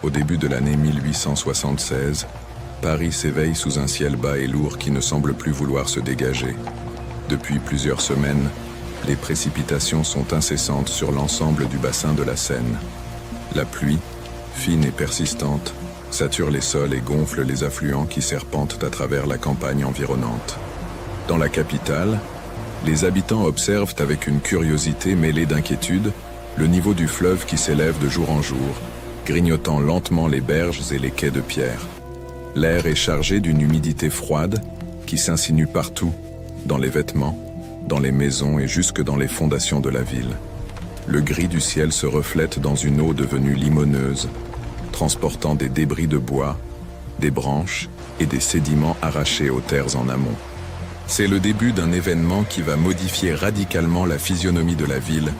Au début de l'année 1876, Paris s'éveille sous un ciel bas et lourd qui ne semble plus vouloir se dégager. Depuis plusieurs semaines, les précipitations sont incessantes sur l'ensemble du bassin de la Seine. La pluie, fine et persistante, sature les sols et gonfle les affluents qui serpentent à travers la campagne environnante. Dans la capitale, les habitants observent avec une curiosité mêlée d'inquiétude le niveau du fleuve qui s'élève de jour en jour, grignotant lentement les berges et les quais de pierre. L'air est chargé d'une humidité froide qui s'insinue partout, dans les vêtements, dans les maisons et jusque dans les fondations de la ville. Le gris du ciel se reflète dans une eau devenue limoneuse, transportant des débris de bois, des branches et des sédiments arrachés aux terres en amont. C'est le début d'un événement qui va modifier radicalement la physionomie de la ville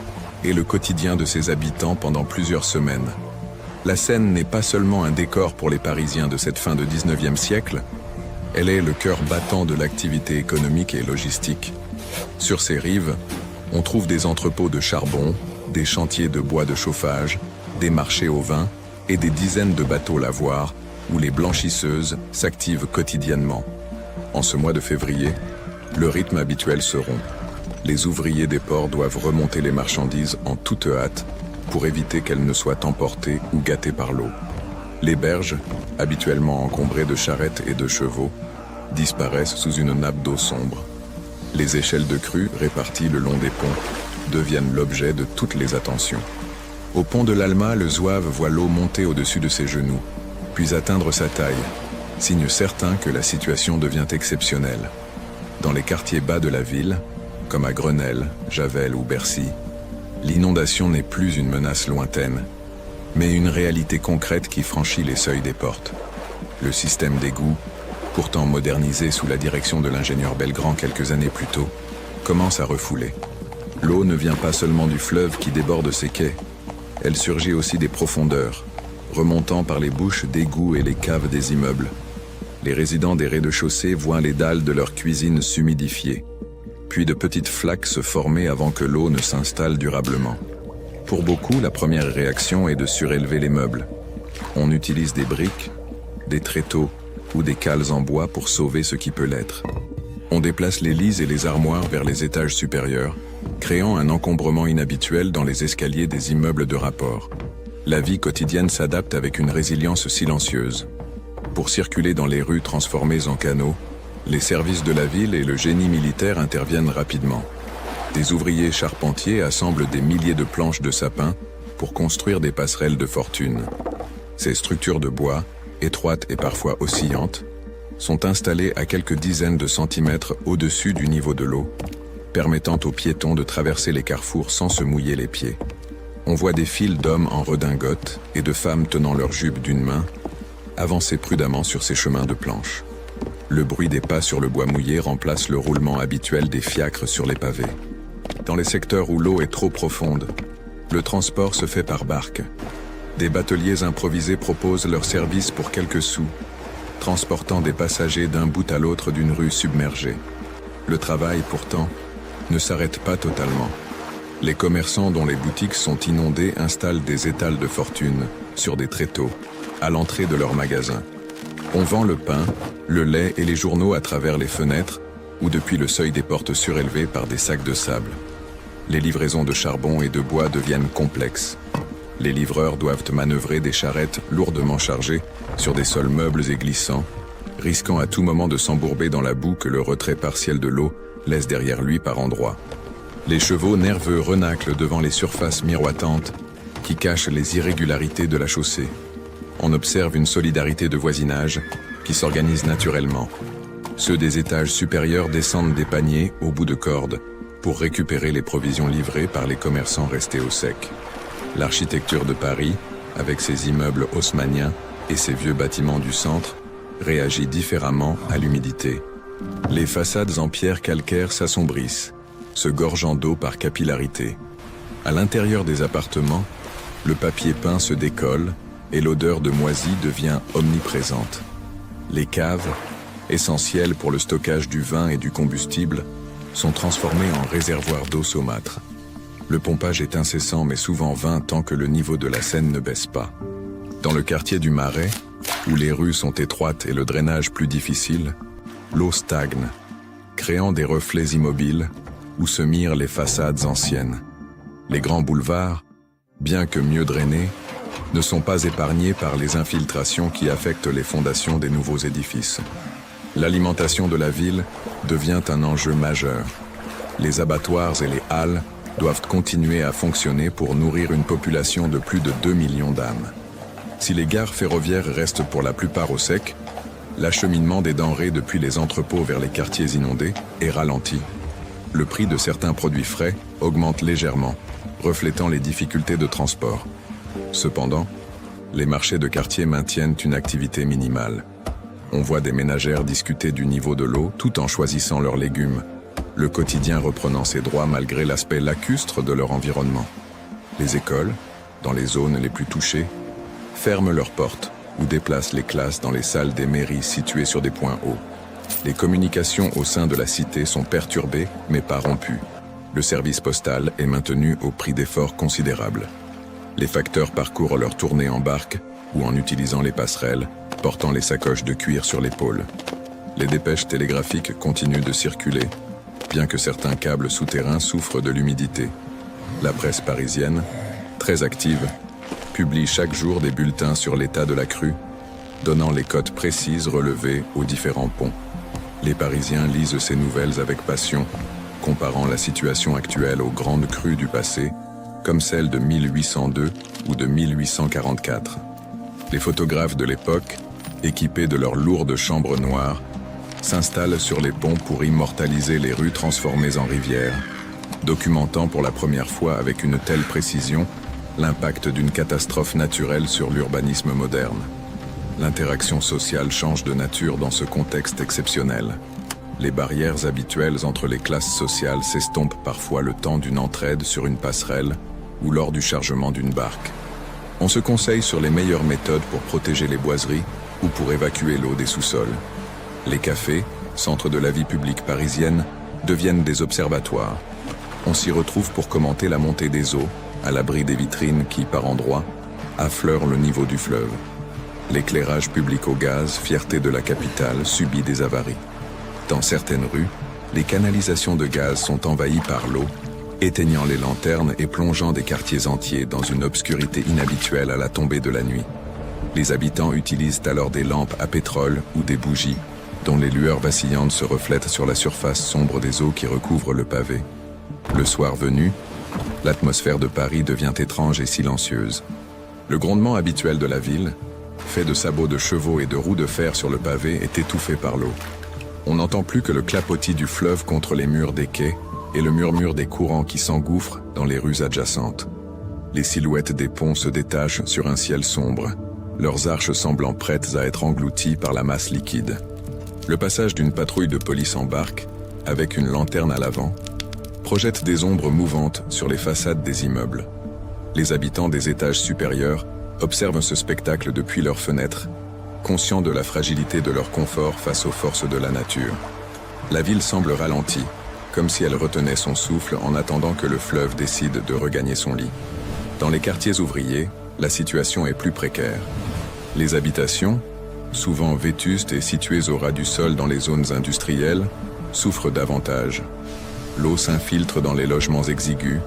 et le quotidien de ses habitants pendant plusieurs semaines. La Seine n'est pas seulement un décor pour les Parisiens de cette fin de 19e siècle, elle est le cœur battant de l'activité économique et logistique. Sur ses rives, on trouve des entrepôts de charbon, des chantiers de bois de chauffage, des marchés au vin et des dizaines de bateaux lavoirs où les blanchisseuses s'activent quotidiennement. En ce mois de février, le rythme habituel se rompt. Les ouvriers des ports doivent remonter les marchandises en toute hâte pour éviter qu'elles ne soient emportées ou gâtées par l'eau. Les berges, habituellement encombrées de charrettes et de chevaux, disparaissent sous une nappe d'eau sombre. Les échelles de crue réparties le long des ponts deviennent l'objet de toutes les attentions. Au pont de l'Alma, le zouave voit l'eau monter au-dessus de ses genoux, puis atteindre sa taille, signe certain que la situation devient exceptionnelle. Dans les quartiers bas de la ville, comme à Grenelle, Javel ou Bercy, l'inondation n'est plus une menace lointaine, mais une réalité concrète qui franchit les seuils des portes. Le système d'égouts, pourtant modernisé sous la direction de l'ingénieur Belgrand quelques années plus tôt, commence à refouler. L'eau ne vient pas seulement du fleuve qui déborde ses quais, elle surgit aussi des profondeurs, remontant par les bouches d'égouts et les caves des immeubles. Les résidents des rez-de-chaussée voient les dalles de leur cuisine s'humidifier, puis de petites flaques se former avant que l'eau ne s'installe durablement. Pour beaucoup, la première réaction est de surélever les meubles. On utilise des briques, des tréteaux ou des cales en bois pour sauver ce qui peut l'être. On déplace les lits et les armoires vers les étages supérieurs, créant un encombrement inhabituel dans les escaliers des immeubles de rapport. La vie quotidienne s'adapte avec une résilience silencieuse. Pour circuler dans les rues transformées en canaux, les services de la ville et le génie militaire interviennent rapidement. Des ouvriers charpentiers assemblent des milliers de planches de sapin pour construire des passerelles de fortune. Ces structures de bois, étroites et parfois oscillantes, sont installées à quelques dizaines de centimètres au-dessus du niveau de l'eau, permettant aux piétons de traverser les carrefours sans se mouiller les pieds. On voit des files d'hommes en redingote et de femmes tenant leurs jupes d'une main, avancer prudemment sur ces chemins de planches. Le bruit des pas sur le bois mouillé remplace le roulement habituel des fiacres sur les pavés. Dans les secteurs où l'eau est trop profonde, le transport se fait par barque. Des bateliers improvisés proposent leurs services pour quelques sous, transportant des passagers d'un bout à l'autre d'une rue submergée. Le travail, pourtant, ne s'arrête pas totalement. Les commerçants dont les boutiques sont inondées installent des étals de fortune sur des tréteaux, à l'entrée de leurs magasins. On vend le pain, le lait et les journaux à travers les fenêtres ou depuis le seuil des portes surélevées par des sacs de sable. Les livraisons de charbon et de bois deviennent complexes. Les livreurs doivent manœuvrer des charrettes lourdement chargées sur des sols meubles et glissants, risquant à tout moment de s'embourber dans la boue que le retrait partiel de l'eau laisse derrière lui par endroits. Les chevaux nerveux renâclent devant les surfaces miroitantes qui cachent les irrégularités de la chaussée. On observe une solidarité de voisinage qui s'organise naturellement. Ceux des étages supérieurs descendent des paniers au bout de cordes pour récupérer les provisions livrées par les commerçants restés au sec. L'architecture de Paris, avec ses immeubles haussmanniens et ses vieux bâtiments du centre, réagit différemment à l'humidité. Les façades en pierre calcaire s'assombrissent, se gorgeant d'eau par capillarité. À l'intérieur des appartements, le papier peint se décolle et l'odeur de moisi devient omniprésente. Les caves, essentielles pour le stockage du vin et du combustible, sont transformées en réservoirs d'eau saumâtre. Le pompage est incessant mais souvent vain tant que le niveau de la Seine ne baisse pas. Dans le quartier du Marais, où les rues sont étroites et le drainage plus difficile, l'eau stagne, créant des reflets immobiles où se mirent les façades anciennes. Les grands boulevards, bien que mieux drainés, ne sont pas épargnés par les infiltrations qui affectent les fondations des nouveaux édifices. L'alimentation de la ville devient un enjeu majeur. Les abattoirs et les halles doivent continuer à fonctionner pour nourrir une population de plus de 2 millions d'âmes. Si les gares ferroviaires restent pour la plupart au sec, l'acheminement des denrées depuis les entrepôts vers les quartiers inondés est ralenti. Le prix de certains produits frais augmente légèrement, reflétant les difficultés de transport. Cependant, les marchés de quartier maintiennent une activité minimale. On voit des ménagères discuter du niveau de l'eau tout en choisissant leurs légumes, le quotidien reprenant ses droits malgré l'aspect lacustre de leur environnement. Les écoles, dans les zones les plus touchées, ferment leurs portes ou déplacent les classes dans les salles des mairies situées sur des points hauts. Les communications au sein de la cité sont perturbées mais pas rompues. Le service postal est maintenu au prix d'efforts considérables. Les facteurs parcourent leur tournée en barque ou en utilisant les passerelles, portant les sacoches de cuir sur l'épaule. Les dépêches télégraphiques continuent de circuler, bien que certains câbles souterrains souffrent de l'humidité. La presse parisienne, très active, publie chaque jour des bulletins sur l'état de la crue, donnant les cotes précises relevées aux différents ponts. Les Parisiens lisent ces nouvelles avec passion, comparant la situation actuelle aux grandes crues du passé, comme celle de 1802 ou de 1844. Les photographes de l'époque, équipés de leurs lourdes chambres noires, s'installent sur les ponts pour immortaliser les rues transformées en rivières, documentant pour la première fois avec une telle précision l'impact d'une catastrophe naturelle sur l'urbanisme moderne. L'interaction sociale change de nature dans ce contexte exceptionnel. Les barrières habituelles entre les classes sociales s'estompent parfois le temps d'une entraide sur une passerelle ou lors du chargement d'une barque. On se conseille sur les meilleures méthodes pour protéger les boiseries ou pour évacuer l'eau des sous-sols. Les cafés, centres de la vie publique parisienne, deviennent des observatoires. On s'y retrouve pour commenter la montée des eaux, à l'abri des vitrines qui, par endroits, affleurent le niveau du fleuve. L'éclairage public au gaz, fierté de la capitale, subit des avaries. Dans certaines rues, les canalisations de gaz sont envahies par l'eau, éteignant les lanternes et plongeant des quartiers entiers dans une obscurité inhabituelle à la tombée de la nuit. Les habitants utilisent alors des lampes à pétrole ou des bougies, dont les lueurs vacillantes se reflètent sur la surface sombre des eaux qui recouvrent le pavé. Le soir venu, l'atmosphère de Paris devient étrange et silencieuse. Le grondement habituel de la ville, fait de sabots de chevaux et de roues de fer sur le pavé, est étouffé par l'eau. On n'entend plus que le clapotis du fleuve contre les murs des quais et le murmure des courants qui s'engouffrent dans les rues adjacentes. Les silhouettes des ponts se détachent sur un ciel sombre, leurs arches semblant prêtes à être englouties par la masse liquide. Le passage d'une patrouille de police en barque, avec une lanterne à l'avant, projette des ombres mouvantes sur les façades des immeubles. Les habitants des étages supérieurs observent ce spectacle depuis leurs fenêtres, conscients de la fragilité de leur confort face aux forces de la nature. La ville semble ralentie, comme si elle retenait son souffle en attendant que le fleuve décide de regagner son lit. Dans les quartiers ouvriers, la situation est plus précaire. Les habitations, souvent vétustes et situées au ras du sol dans les zones industrielles, souffrent davantage. L'eau s'infiltre dans les logements exigus,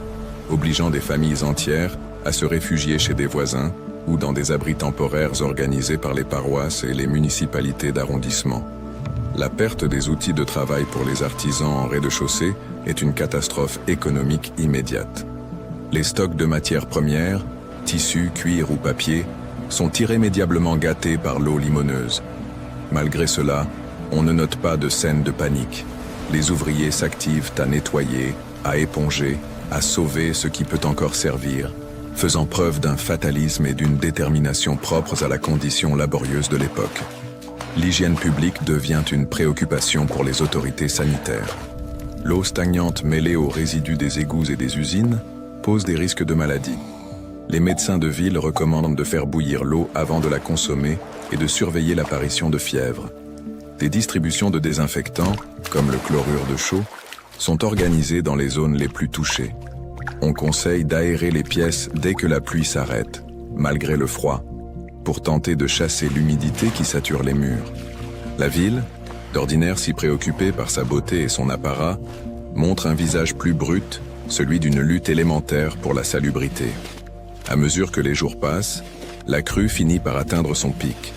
obligeant des familles entières à se réfugier chez des voisins ou dans des abris temporaires organisés par les paroisses et les municipalités d'arrondissement. La perte des outils de travail pour les artisans en rez-de-chaussée est une catastrophe économique immédiate. Les stocks de matières premières, tissus, cuir ou papier, sont irrémédiablement gâtés par l'eau limoneuse. Malgré cela, on ne note pas de scène de panique. Les ouvriers s'activent à nettoyer, à éponger, à sauver ce qui peut encore servir, faisant preuve d'un fatalisme et d'une détermination propres à la condition laborieuse de l'époque. L'hygiène publique devient une préoccupation pour les autorités sanitaires. L'eau stagnante mêlée aux résidus des égouts et des usines pose des risques de maladie. Les médecins de ville recommandent de faire bouillir l'eau avant de la consommer et de surveiller l'apparition de fièvre. Des distributions de désinfectants, comme le chlorure de chaux, sont organisées dans les zones les plus touchées. On conseille d'aérer les pièces dès que la pluie s'arrête, malgré le froid, pour tenter de chasser l'humidité qui sature les murs. La ville, d'ordinaire si préoccupée par sa beauté et son apparat, montre un visage plus brut, celui d'une lutte élémentaire pour la salubrité. À mesure que les jours passent, la crue finit par atteindre son pic.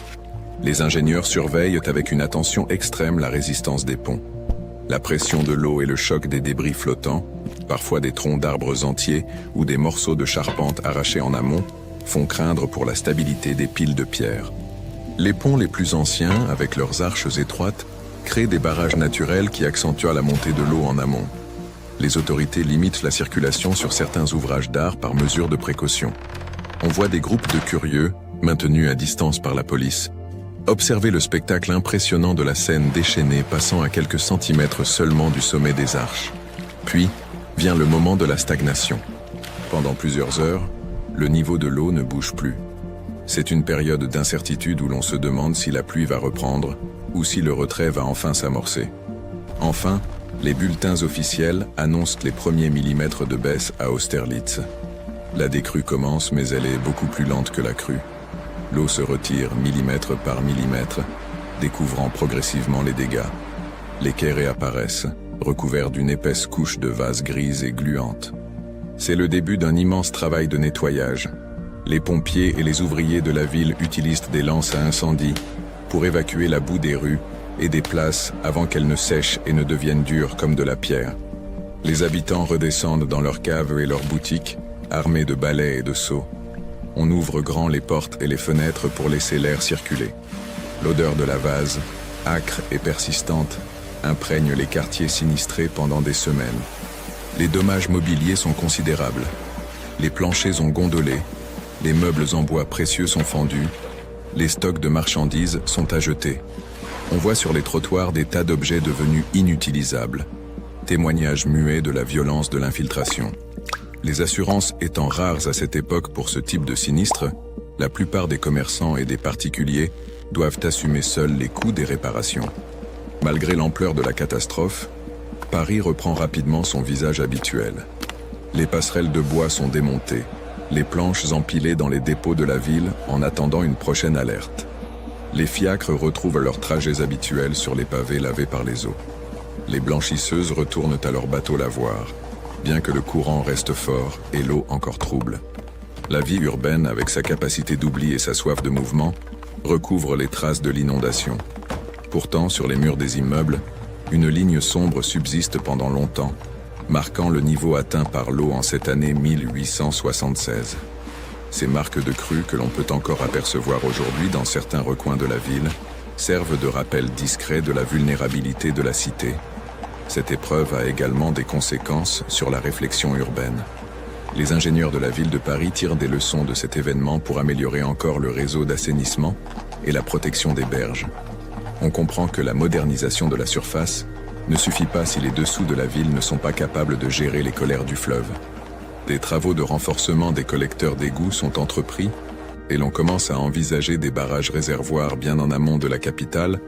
Les ingénieurs surveillent avec une attention extrême la résistance des ponts. La pression de l'eau et le choc des débris flottants, parfois des troncs d'arbres entiers ou des morceaux de charpente arrachés en amont, font craindre pour la stabilité des piles de pierre. Les ponts les plus anciens, avec leurs arches étroites, créent des barrages naturels qui accentuent la montée de l'eau en amont. Les autorités limitent la circulation sur certains ouvrages d'art par mesure de précaution. On voit des groupes de curieux, maintenus à distance par la police, observer le spectacle impressionnant de la Seine déchaînée passant à quelques centimètres seulement du sommet des arches. Puis, vient le moment de la stagnation. Pendant plusieurs heures, le niveau de l'eau ne bouge plus. C'est une période d'incertitude où l'on se demande si la pluie va reprendre ou si le retrait va enfin s'amorcer. Enfin, les bulletins officiels annoncent les premiers millimètres de baisse à Austerlitz. La décrue commence, mais elle est beaucoup plus lente que la crue. L'eau se retire millimètre par millimètre, découvrant progressivement les dégâts. Les quais réapparaissent, recouverts d'une épaisse couche de vase grise et gluante. C'est le début d'un immense travail de nettoyage. Les pompiers et les ouvriers de la ville utilisent des lances à incendie pour évacuer la boue des rues et des places avant qu'elles ne sèchent et ne deviennent dures comme de la pierre. Les habitants redescendent dans leurs caves et leurs boutiques, armés de balais et de seaux. On ouvre grand les portes et les fenêtres pour laisser l'air circuler. L'odeur de la vase, âcre et persistante, imprègne les quartiers sinistrés pendant des semaines. Les dommages mobiliers sont considérables. Les planchers ont gondolé, les meubles en bois précieux sont fendus, les stocks de marchandises sont à jeter. On voit sur les trottoirs des tas d'objets devenus inutilisables. Témoignage muet de la violence de l'infiltration. Les assurances étant rares à cette époque pour ce type de sinistre, la plupart des commerçants et des particuliers doivent assumer seuls les coûts des réparations. Malgré l'ampleur de la catastrophe, Paris reprend rapidement son visage habituel. Les passerelles de bois sont démontées, les planches empilées dans les dépôts de la ville en attendant une prochaine alerte. Les fiacres retrouvent leurs trajets habituels sur les pavés lavés par les eaux. Les blanchisseuses retournent à leur bateau lavoir, bien que le courant reste fort et l'eau encore trouble. La vie urbaine, avec sa capacité d'oubli et sa soif de mouvement, recouvre les traces de l'inondation. Pourtant, sur les murs des immeubles, une ligne sombre subsiste pendant longtemps, marquant le niveau atteint par l'eau en cette année 1876. Ces marques de crue que l'on peut encore apercevoir aujourd'hui dans certains recoins de la ville servent de rappel discret de la vulnérabilité de la cité. Cette épreuve a également des conséquences sur la réflexion urbaine. Les ingénieurs de la ville de Paris tirent des leçons de cet événement pour améliorer encore le réseau d'assainissement et la protection des berges. On comprend que la modernisation de la surface ne suffit pas si les dessous de la ville ne sont pas capables de gérer les colères du fleuve. Des travaux de renforcement des collecteurs d'égouts sont entrepris et l'on commence à envisager des barrages réservoirs bien en amont de la capitale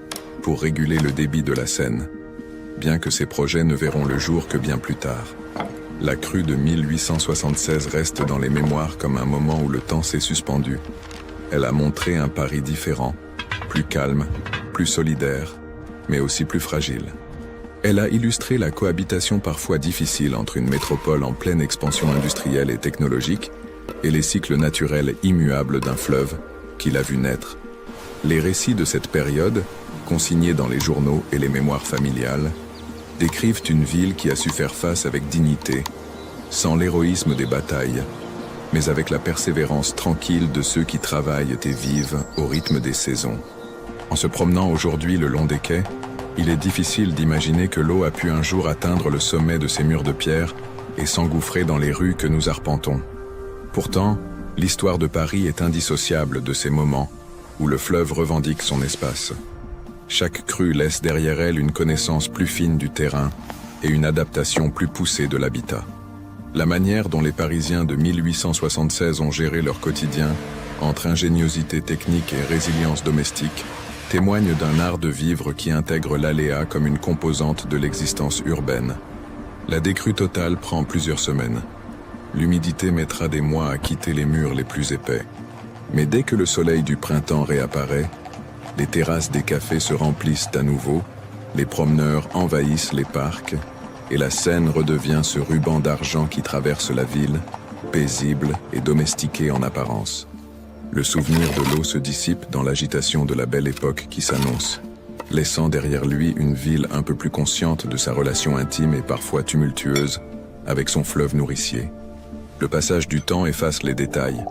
pour réguler le débit de la Seine, bien que ces projets ne verront le jour que bien plus tard. La crue de 1876 reste dans les mémoires comme un moment où le temps s'est suspendu. Elle a montré un Paris différent, plus calme, plus solidaire, mais aussi plus fragile. Elle a illustré la cohabitation parfois difficile entre une métropole en pleine expansion industrielle et technologique et les cycles naturels immuables d'un fleuve qui l'a vu naître. Les récits de cette période, consignés dans les journaux et les mémoires familiales, décrivent une ville qui a su faire face avec dignité, sans l'héroïsme des batailles, mais avec la persévérance tranquille de ceux qui travaillent et vivent au rythme des saisons. En se promenant aujourd'hui le long des quais, il est difficile d'imaginer que l'eau a pu un jour atteindre le sommet de ces murs de pierre et s'engouffrer dans les rues que nous arpentons. Pourtant, l'histoire de Paris est indissociable de ces moments où le fleuve revendique son espace. Chaque crue laisse derrière elle une connaissance plus fine du terrain et une adaptation plus poussée de l'habitat. La manière dont les Parisiens de 1876 ont géré leur quotidien, entre ingéniosité technique et résilience domestique, témoigne d'un art de vivre qui intègre l'aléa comme une composante de l'existence urbaine. La décrue totale prend plusieurs semaines. L'humidité mettra des mois à quitter les murs les plus épais. Mais dès que le soleil du printemps réapparaît, les terrasses des cafés se remplissent à nouveau, les promeneurs envahissent les parcs, et la Seine redevient ce ruban d'argent qui traverse la ville, paisible et domestiqué en apparence. Le souvenir de l'eau se dissipe dans l'agitation de la belle époque qui s'annonce, laissant derrière lui une ville un peu plus consciente de sa relation intime et parfois tumultueuse avec son fleuve nourricier. Le passage du temps efface les détails,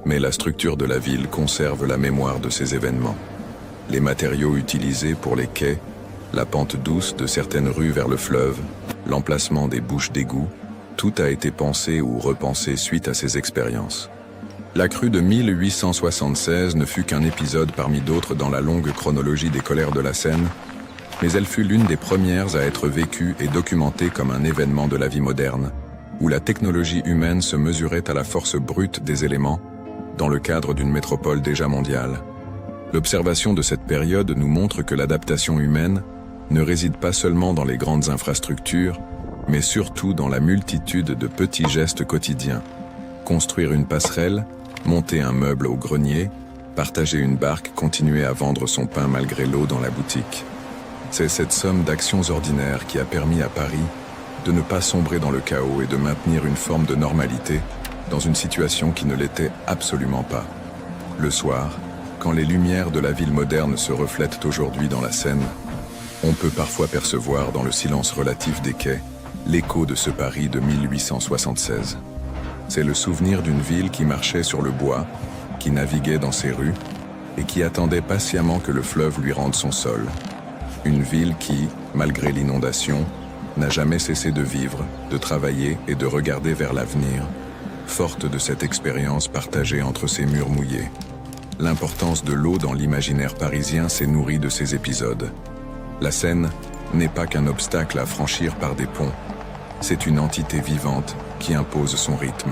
mais la structure de la ville conserve la mémoire de ces événements. Les matériaux utilisés pour les quais, la pente douce de certaines rues vers le fleuve, l'emplacement des bouches d'égout, tout a été pensé ou repensé suite à ces expériences. La crue de 1876 ne fut qu'un épisode parmi d'autres dans la longue chronologie des colères de la Seine, mais elle fut l'une des premières à être vécue et documentée comme un événement de la vie moderne, où la technologie humaine se mesurait à la force brute des éléments, dans le cadre d'une métropole déjà mondiale. L'observation de cette période nous montre que l'adaptation humaine ne réside pas seulement dans les grandes infrastructures, mais surtout dans la multitude de petits gestes quotidiens. Construire une passerelle, monter un meuble au grenier, partager une barque, continuer à vendre son pain malgré l'eau dans la boutique. C'est cette somme d'actions ordinaires qui a permis à Paris de ne pas sombrer dans le chaos et de maintenir une forme de normalité dans une situation qui ne l'était absolument pas. Le soir, quand les lumières de la ville moderne se reflètent aujourd'hui dans la Seine, on peut parfois percevoir dans le silence relatif des quais l'écho de ce Paris de 1876. C'est le souvenir d'une ville qui marchait sur le bois, qui naviguait dans ses rues et qui attendait patiemment que le fleuve lui rende son sol. Une ville qui, malgré l'inondation, n'a jamais cessé de vivre, de travailler et de regarder vers l'avenir, forte de cette expérience partagée entre ses murs mouillés. L'importance de l'eau dans l'imaginaire parisien s'est nourrie de ces épisodes. La Seine n'est pas qu'un obstacle à franchir par des ponts, c'est une entité vivante qui impose son rythme.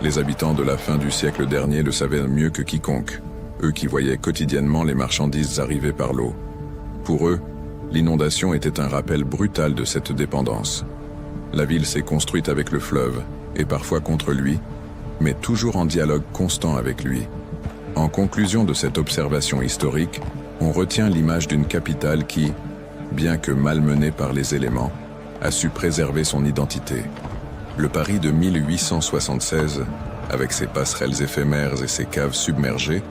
Les habitants de la fin du siècle dernier le savaient mieux que quiconque, eux qui voyaient quotidiennement les marchandises arriver par l'eau. Pour eux, l'inondation était un rappel brutal de cette dépendance. La ville s'est construite avec le fleuve, et parfois contre lui, mais toujours en dialogue constant avec lui. En conclusion de cette observation historique, on retient l'image d'une capitale qui, bien que malmenée par les éléments, a su préserver son identité. Le Paris de 1876, avec ses passerelles éphémères et ses caves submergées,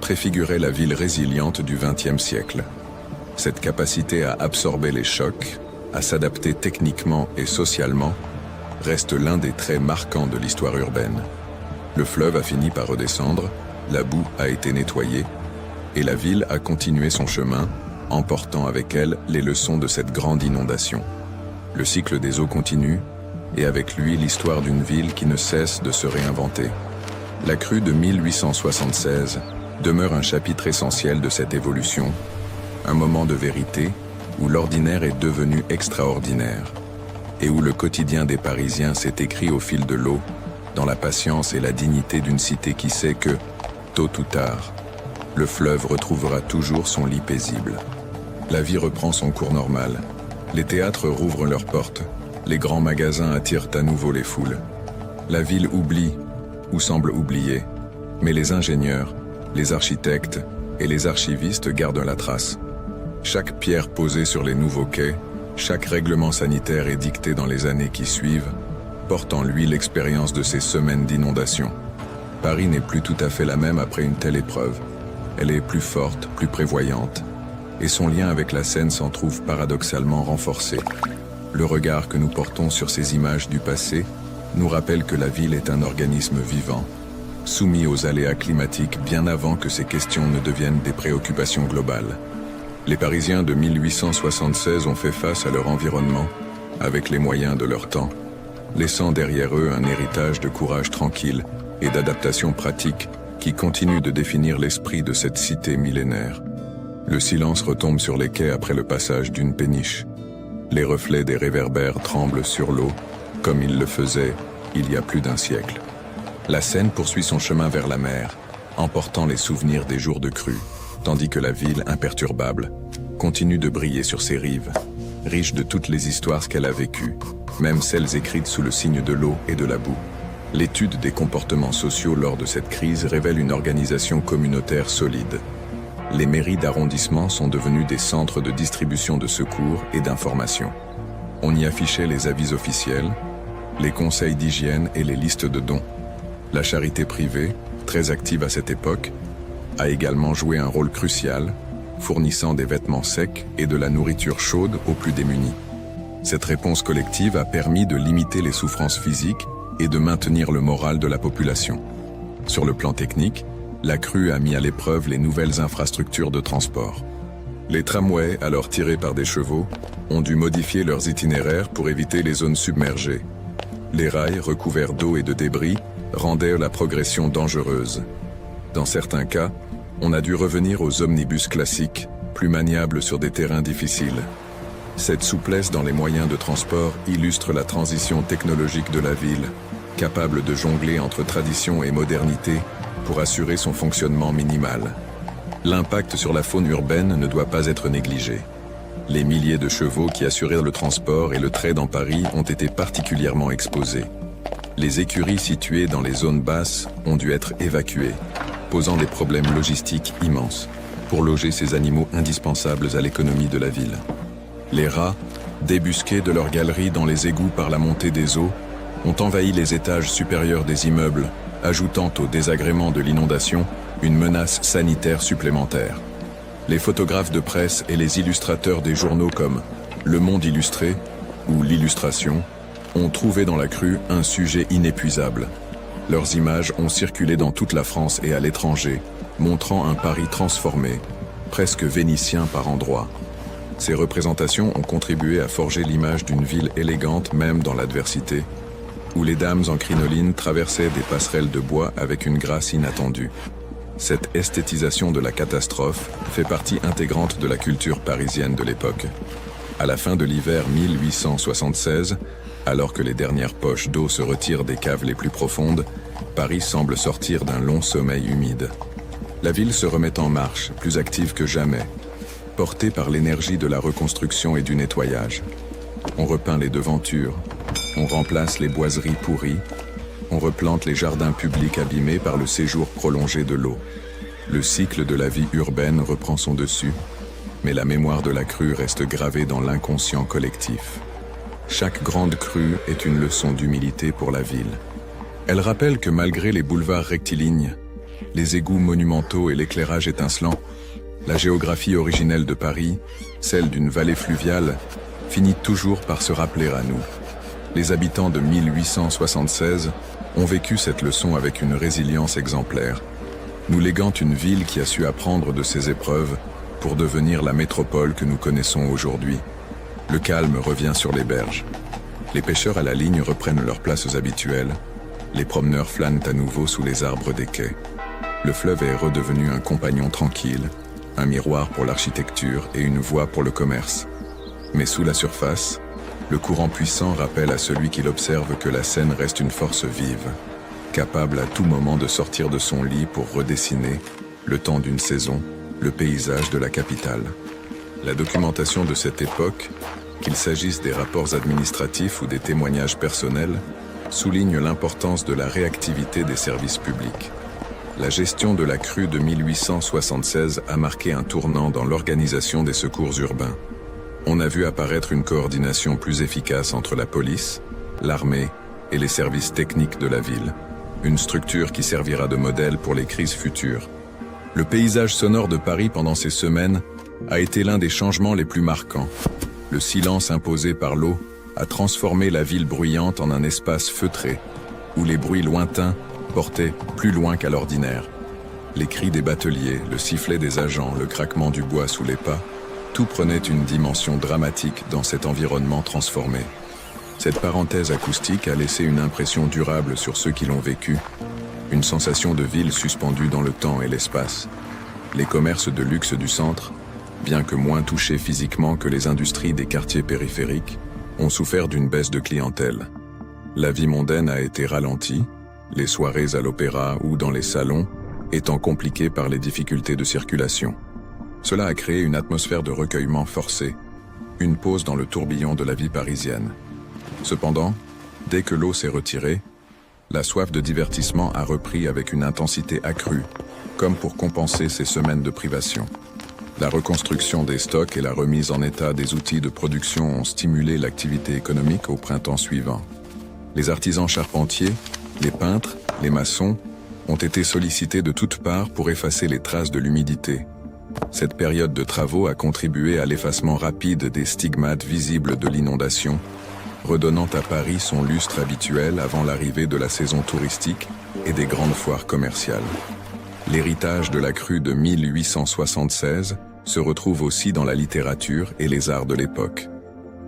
préfigurait la ville résiliente du XXe siècle. Cette capacité à absorber les chocs, à s'adapter techniquement et socialement, reste l'un des traits marquants de l'histoire urbaine. Le fleuve a fini par redescendre, la boue a été nettoyée, et la ville a continué son chemin, emportant avec elle les leçons de cette grande inondation. Le cycle des eaux continue, et avec lui l'histoire d'une ville qui ne cesse de se réinventer. La crue de 1876 demeure un chapitre essentiel de cette évolution, un moment de vérité où l'ordinaire est devenu extraordinaire, et où le quotidien des Parisiens s'est écrit au fil de l'eau, dans la patience et la dignité d'une cité qui sait que, tôt ou tard, le fleuve retrouvera toujours son lit paisible. La vie reprend son cours normal. Les théâtres rouvrent leurs portes. Les grands magasins attirent à nouveau les foules. La ville oublie, ou semble oublier, mais les ingénieurs, les architectes et les archivistes gardent la trace. Chaque pierre posée sur les nouveaux quais, chaque règlement sanitaire édicté dans les années qui suivent, porte en lui l'expérience de ces semaines d'inondation. Paris n'est plus tout à fait la même après une telle épreuve. Elle est plus forte, plus prévoyante, et son lien avec la Seine s'en trouve paradoxalement renforcé. Le regard que nous portons sur ces images du passé nous rappelle que la ville est un organisme vivant, soumis aux aléas climatiques bien avant que ces questions ne deviennent des préoccupations globales. Les Parisiens de 1876 ont fait face à leur environnement, avec les moyens de leur temps, laissant derrière eux un héritage de courage tranquille et d'adaptation pratique qui continue de définir l'esprit de cette cité millénaire. Le silence retombe sur les quais après le passage d'une péniche. Les reflets des réverbères tremblent sur l'eau, comme ils le faisaient il y a plus d'un siècle. La Seine poursuit son chemin vers la mer, emportant les souvenirs des jours de crue, tandis que la ville, imperturbable, continue de briller sur ses rives, riche de toutes les histoires qu'elle a vécues, même celles écrites sous le signe de l'eau et de la boue. L'étude des comportements sociaux lors de cette crise révèle une organisation communautaire solide. Les mairies d'arrondissement sont devenues des centres de distribution de secours et d'information. On y affichait les avis officiels, les conseils d'hygiène et les listes de dons. La charité privée, très active à cette époque, a également joué un rôle crucial, fournissant des vêtements secs et de la nourriture chaude aux plus démunis. Cette réponse collective a permis de limiter les souffrances physiques et de maintenir le moral de la population. Sur le plan technique, la crue a mis à l'épreuve les nouvelles infrastructures de transport. Les tramways, alors tirés par des chevaux, ont dû modifier leurs itinéraires pour éviter les zones submergées. Les rails, recouverts d'eau et de débris, rendaient la progression dangereuse. Dans certains cas, on a dû revenir aux omnibus classiques, plus maniables sur des terrains difficiles. Cette souplesse dans les moyens de transport illustre la transition technologique de la ville, capable de jongler entre tradition et modernité pour assurer son fonctionnement minimal. L'impact sur la faune urbaine ne doit pas être négligé. Les milliers de chevaux qui assuraient le transport et le trait dans Paris ont été particulièrement exposés. Les écuries situées dans les zones basses ont dû être évacuées, posant des problèmes logistiques immenses pour loger ces animaux indispensables à l'économie de la ville. Les rats, débusqués de leurs galeries dans les égouts par la montée des eaux, ont envahi les étages supérieurs des immeubles, ajoutant au désagrément de l'inondation une menace sanitaire supplémentaire. Les photographes de presse et les illustrateurs des journaux comme Le Monde Illustré ou L'Illustration ont trouvé dans la crue un sujet inépuisable. Leurs images ont circulé dans toute la France et à l'étranger, montrant un Paris transformé, presque vénitien par endroits. Ces représentations ont contribué à forger l'image d'une ville élégante même dans l'adversité, où les dames en crinoline traversaient des passerelles de bois avec une grâce inattendue. Cette esthétisation de la catastrophe fait partie intégrante de la culture parisienne de l'époque. À la fin de l'hiver 1876, alors que les dernières poches d'eau se retirent des caves les plus profondes, Paris semble sortir d'un long sommeil humide. La ville se remet en marche, plus active que jamais, portée par l'énergie de la reconstruction et du nettoyage. On repeint les devantures, on remplace les boiseries pourries, on replante les jardins publics abîmés par le séjour prolongé de l'eau. Le cycle de la vie urbaine reprend son dessus, mais la mémoire de la crue reste gravée dans l'inconscient collectif. Chaque grande crue est une leçon d'humilité pour la ville. Elle rappelle que malgré les boulevards rectilignes, les égouts monumentaux et l'éclairage étincelant, la géographie originelle de Paris, celle d'une vallée fluviale, finit toujours par se rappeler à nous. Les habitants de 1876 ont vécu cette leçon avec une résilience exemplaire, nous léguant une ville qui a su apprendre de ses épreuves pour devenir la métropole que nous connaissons aujourd'hui. Le calme revient sur les berges. Les pêcheurs à la ligne reprennent leurs places habituelles. Les promeneurs flânent à nouveau sous les arbres des quais. Le fleuve est redevenu un compagnon tranquille, un miroir pour l'architecture et une voie pour le commerce. Mais sous la surface, le courant puissant rappelle à celui qui l'observe que la Seine reste une force vive, capable à tout moment de sortir de son lit pour redessiner, le temps d'une saison, le paysage de la capitale. La documentation de cette époque, qu'il s'agisse des rapports administratifs ou des témoignages personnels, souligne l'importance de la réactivité des services publics. La gestion de la crue de 1876 a marqué un tournant dans l'organisation des secours urbains. On a vu apparaître une coordination plus efficace entre la police, l'armée et les services techniques de la ville, une structure qui servira de modèle pour les crises futures. Le paysage sonore de Paris pendant ces semaines a été l'un des changements les plus marquants. Le silence imposé par l'eau a transformé la ville bruyante en un espace feutré, où les bruits lointains portaient plus loin qu'à l'ordinaire. Les cris des bateliers, le sifflet des agents, le craquement du bois sous les pas, tout prenait une dimension dramatique dans cet environnement transformé. Cette parenthèse acoustique a laissé une impression durable sur ceux qui l'ont vécu, une sensation de ville suspendue dans le temps et l'espace. Les commerces de luxe du centre, bien que moins touchés physiquement que les industries des quartiers périphériques, ont souffert d'une baisse de clientèle. La vie mondaine a été ralentie, les soirées à l'opéra ou dans les salons étant compliquées par les difficultés de circulation. Cela a créé une atmosphère de recueillement forcé, une pause dans le tourbillon de la vie parisienne. Cependant, dès que l'eau s'est retirée, La soif de divertissement a repris avec une intensité accrue, comme pour compenser ces semaines de privation. La reconstruction des stocks et la remise en état des outils de production ont stimulé l'activité économique au printemps suivant. Les artisans charpentiers, les peintres, les maçons ont été sollicités de toutes parts pour effacer les traces de l'humidité. Cette période de travaux a contribué à l'effacement rapide des stigmates visibles de l'inondation, redonnant à Paris son lustre habituel avant l'arrivée de la saison touristique et des grandes foires commerciales. L'héritage de la crue de 1876 se retrouve aussi dans la littérature et les arts de l'époque.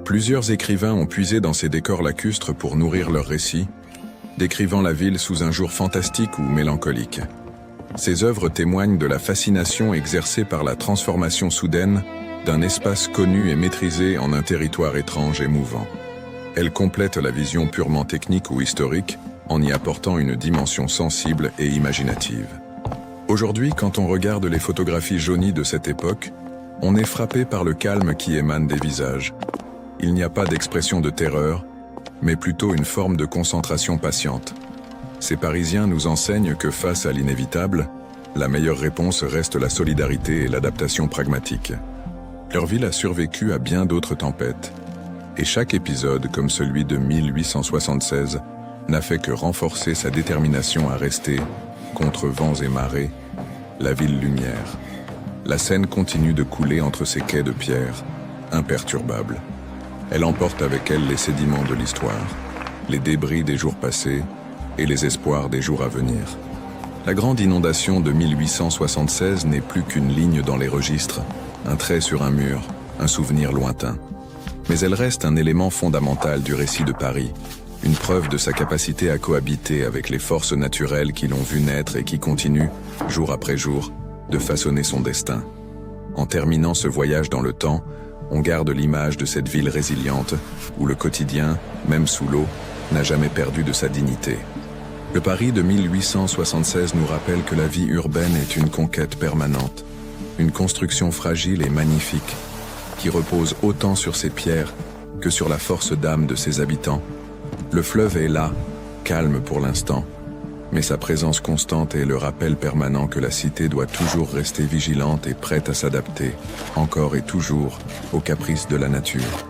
Plusieurs écrivains ont puisé dans ces décors lacustres pour nourrir leurs récits, décrivant la ville sous un jour fantastique ou mélancolique. Ces œuvres témoignent de la fascination exercée par la transformation soudaine d'un espace connu et maîtrisé en un territoire étrange et mouvant. Elles complètent la vision purement technique ou historique en y apportant une dimension sensible et imaginative. Aujourd'hui, quand on regarde les photographies jaunies de cette époque, on est frappé par le calme qui émane des visages. Il n'y a pas d'expression de terreur, mais plutôt une forme de concentration patiente. Ces Parisiens nous enseignent que face à l'inévitable, la meilleure réponse reste la solidarité et l'adaptation pragmatique. Leur ville a survécu à bien d'autres tempêtes, et chaque épisode, comme celui de 1876, n'a fait que renforcer sa détermination à rester, contre vents et marées, la ville lumière. La Seine continue de couler entre ses quais de pierre, imperturbable. Elle emporte avec elle les sédiments de l'histoire, les débris des jours passés et les espoirs des jours à venir. La grande inondation de 1876 n'est plus qu'une ligne dans les registres, un trait sur un mur, un souvenir lointain. Mais elle reste un élément fondamental du récit de Paris, une preuve de sa capacité à cohabiter avec les forces naturelles qui l'ont vu naître et qui continuent, jour après jour, de façonner son destin. En terminant ce voyage dans le temps, on garde l'image de cette ville résiliente, où le quotidien, même sous l'eau, n'a jamais perdu de sa dignité. Le Paris de 1876 nous rappelle que la vie urbaine est une conquête permanente, une construction fragile et magnifique, qui repose autant sur ses pierres que sur la force d'âme de ses habitants. Le fleuve est là, calme pour l'instant, mais sa présence constante est le rappel permanent que la cité doit toujours rester vigilante et prête à s'adapter, encore et toujours, aux caprices de la nature.